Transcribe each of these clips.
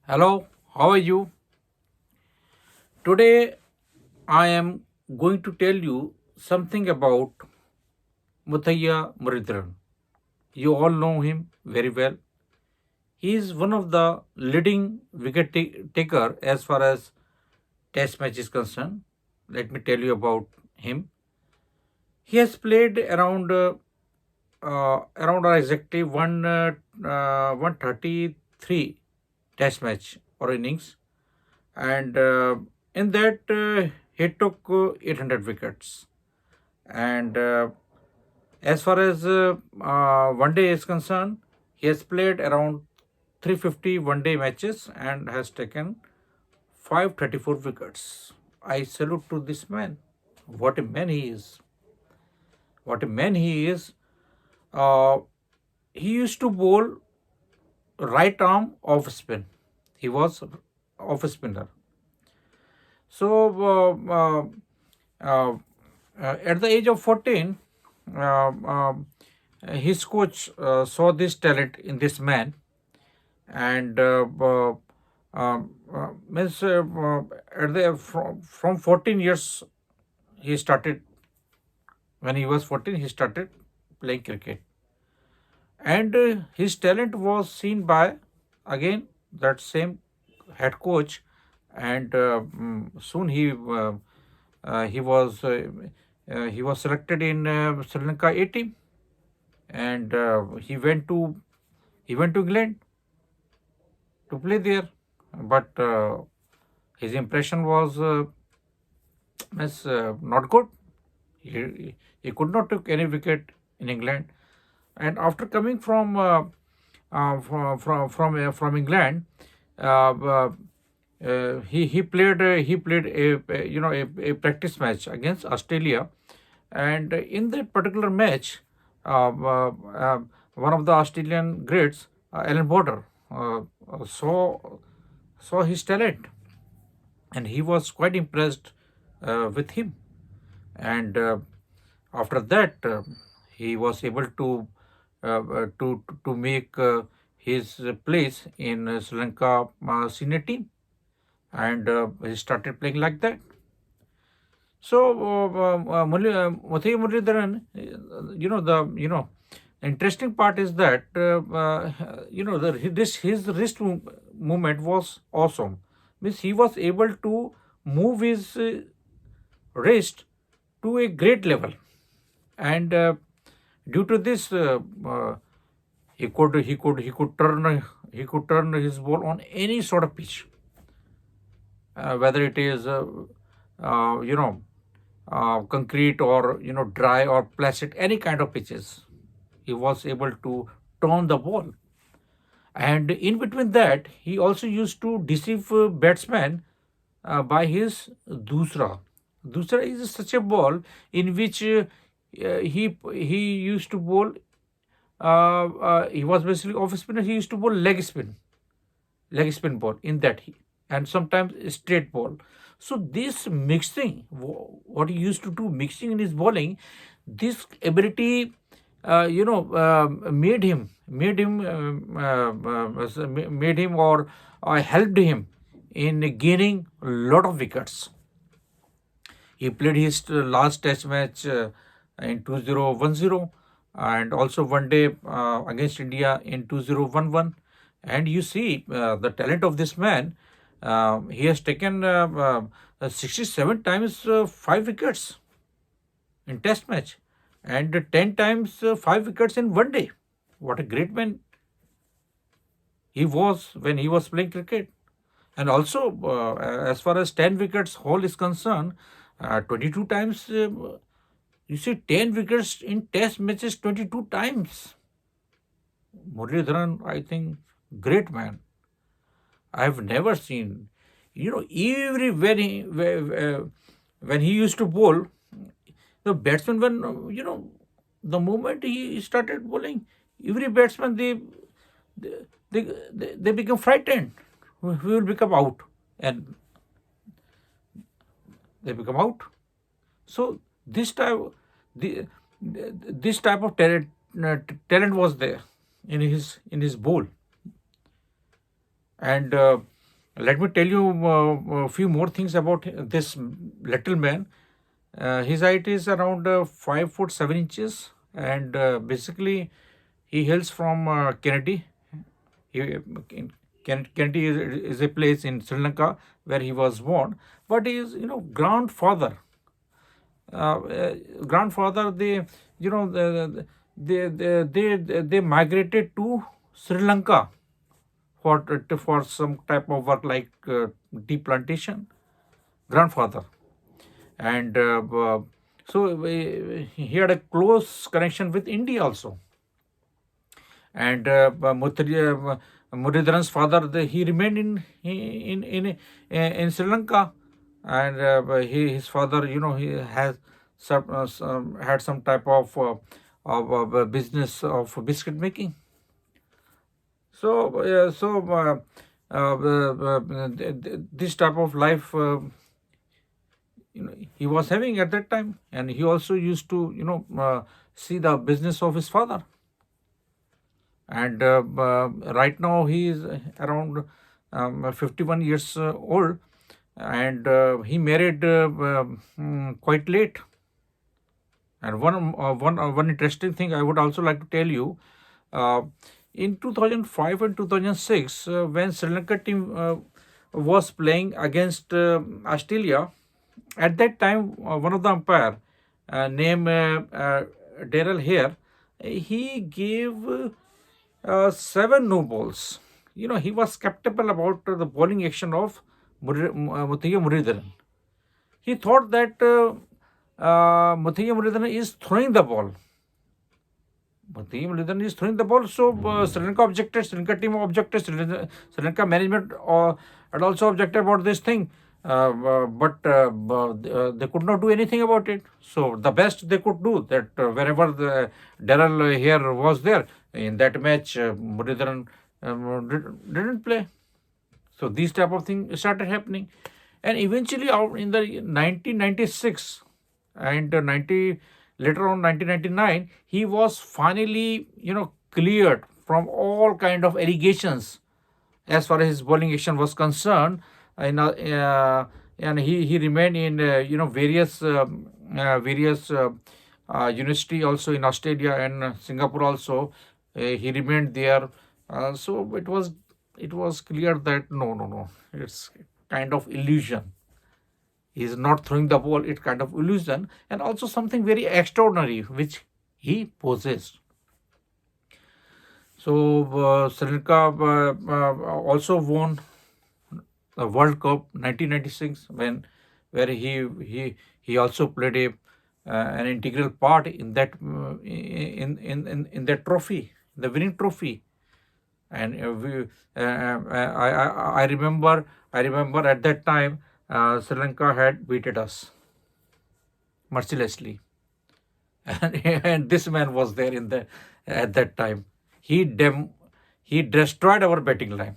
Hello, how are you? Today I am going to tell you something about Muralitharan. You all know him very well. He is one of the leading taker as far as test match is concerned. Let me tell you about him. He has played around or exactly 133 test match or innings, and in that he took 800 wickets. And as far as one day is concerned, he has played around 350 one day matches and has taken 534 wickets. I salute to this man. What a man he is. What a man he is. Uh, he used to bowl right arm off spin. He was off spinner. So uh, at the age of 14, uh, um, his coach saw this talent in this man, and means from 14 years he started. When he was 14, he started playing cricket, and his talent was seen by again that same head coach, and soon he was he was selected in Sri Lanka A team, and he went to England to play there, but his impression was not good. He could not took any wicket in England, and after coming from England, uh, uh, he played a practice match against Australia, and in that particular match, uh, uh, uh, one of the Australian greats, Alan Border, saw his talent, and he was quite impressed with him, and after that he was able to make his place in Sri Lanka senior team, and he started playing like that. So Muthaiya Muralidharan, interesting part is that his movement was awesome. Means he was able to move his wrist to a great level, and due to this, he could turn his ball on any sort of pitch, whether it is uh, you know concrete or dry or plastic, any kind of pitches. He was able to turn the ball, and in between that, he also used to deceive batsmen by his dusra. Dusra is such a ball in which he used to bowl. He was basically off spinner. He used to bowl leg spin ball in that, and sometimes straight ball. So this mixing, what he used to do, mixing in his bowling, this ability, made him or helped him in gaining a lot of wickets. He played his last test match in 2010, and also one day against India in 2011. And you see the talent of this man. He has taken 67 times 5 wickets in test match, and 10 times 5 wickets in one day. What a great man he was when he was playing cricket. And also, as far as 10 wickets haul is concerned, 22 times, you see 10 wickets in test matches 22 times. Muralitharan, I think, great man. I have never seen, every when he used to bowl, the batsman, when, the moment he started bowling, every batsman, they, they become frightened. We will become out, and they become out. So this type of talent was there in his bowl, and Let me tell you a few more things about this little man. His height is around 5 foot 7 inches, and basically he hails from Kennedy. Kennedy is a place in Sri Lanka where he was born, but his grandfather, grandfather, they you know they migrated to Sri Lanka for some type of work like tea plantation. Grandfather, and so he had a close connection with India also. And Muralitharan's father, he remained in Sri Lanka, and his father, he has had some type of business of biscuit making. This type of life he was having at that time, and he also used to see the business of his father. And right now he is around 51 years old, and he married quite late. And one interesting thing I would also like to tell you, uh, in 2005 and 2006, when Sri Lanka team was playing against Australia, at that time one of the umpire named Daryl Hare, he gave seven no balls. He was skeptical about the bowling action of Muthiya Muralitharan. He thought that Muthiya Muralitharan is throwing the ball. Muthiya Muralitharan is throwing the ball, so Sri Lanka objected, Sri Lanka team objected, Sri Lanka management had also objected about this thing. But they could not do anything about it. So the best they could do that wherever the Daryl here was there in that match, Muralitharan didn't play. So these type of things started happening, and eventually out in the 1996 and 90 later on 1999, he was finally cleared from all kind of allegations as far as his bowling action was concerned. And he remained in various university also in Australia and Singapore also. He remained there. So it was clear that no, it's kind of illusion. He is not throwing the ball. It's kind of illusion, and also something very extraordinary which he possessed. So Sri Lanka also won the World Cup 1996, where he also played an integral part in that trophy, the winning trophy. And I remember at that time Sri Lanka had beaten us mercilessly, and this man was there at that time. He destroyed our batting line.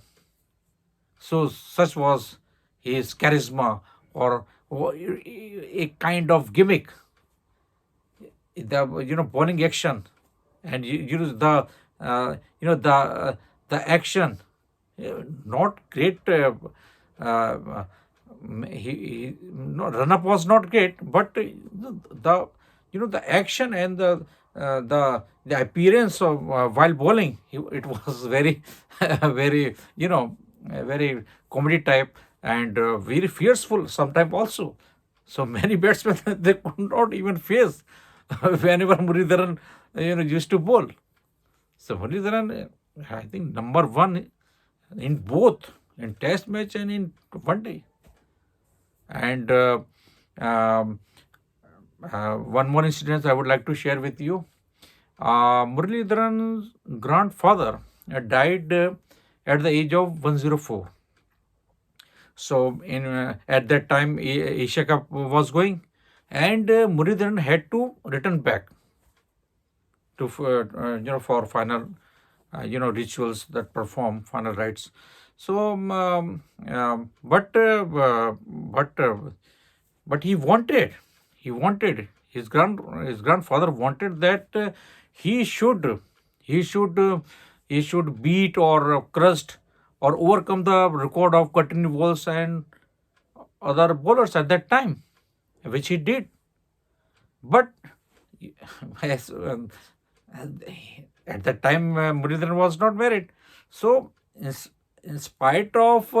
So such was his charisma, or a kind of gimmick, the bowling action, and the the action, not great. No, run up was not great, but the action and the appearance of while bowling, it was very very very comedy type, and very fearful sometimes also. So many batsmen they could not even face whenever Muralitharan used to bowl. So Muralitharan, I think number one in both in Test match and in one day. And um, one more incident I would like to share with you. Muralitharan's grandfather died at the age of 104. So at that time Asia Cup was going, and Muralitharan had to return back to for final rituals that perform final rites. So but he wanted his grandfather wanted that he should he should beat or crushed or overcome the record of Curtin Walls and other bowlers at that time, which he did. But yes, at that time, Muralitharan was not married. So, in spite of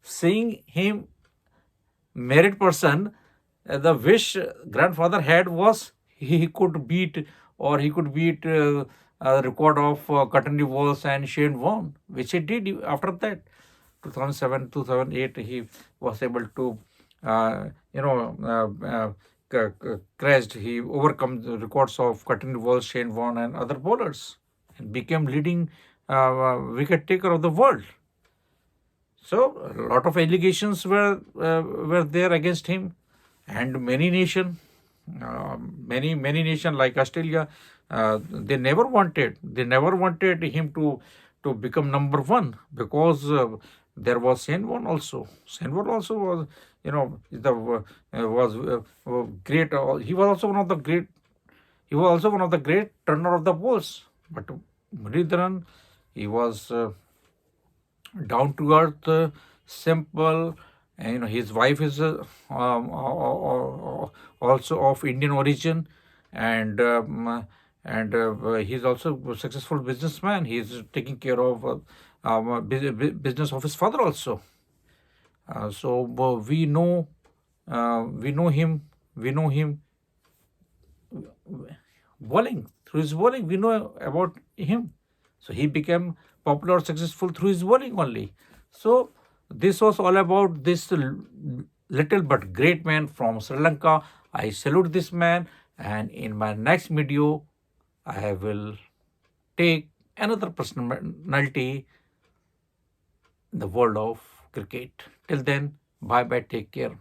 seeing him married person, the wish grandfather had was he could beat, or he could beat record of Curtin Walls and Shane Warne, which he did after that. 2007, 2008, he was able to, uh, you know, crashed. He overcome the records of Curtin Walls, Shane Warne, and other bowlers, and became leading wicket taker of the world. So a lot of allegations were there against him, and many nation like Australia, they never wanted him to become number one, because there was Senwon also. Senwon also was, the was great. He was also one of the great. He was also one of the great turner of the balls. But Muralitharan, he was down to earth, simple. And his wife is also of Indian origin, and he's also a successful businessman. He's taking care of business of his father also. So we know him. We know him bowling. Through his bowling, we know about him. So he became popular, successful through his bowling only. So this was all about this little but great man from Sri Lanka. I salute this man, and in my next video, I will take another personality in the world of cricket. Till then, bye bye, take care.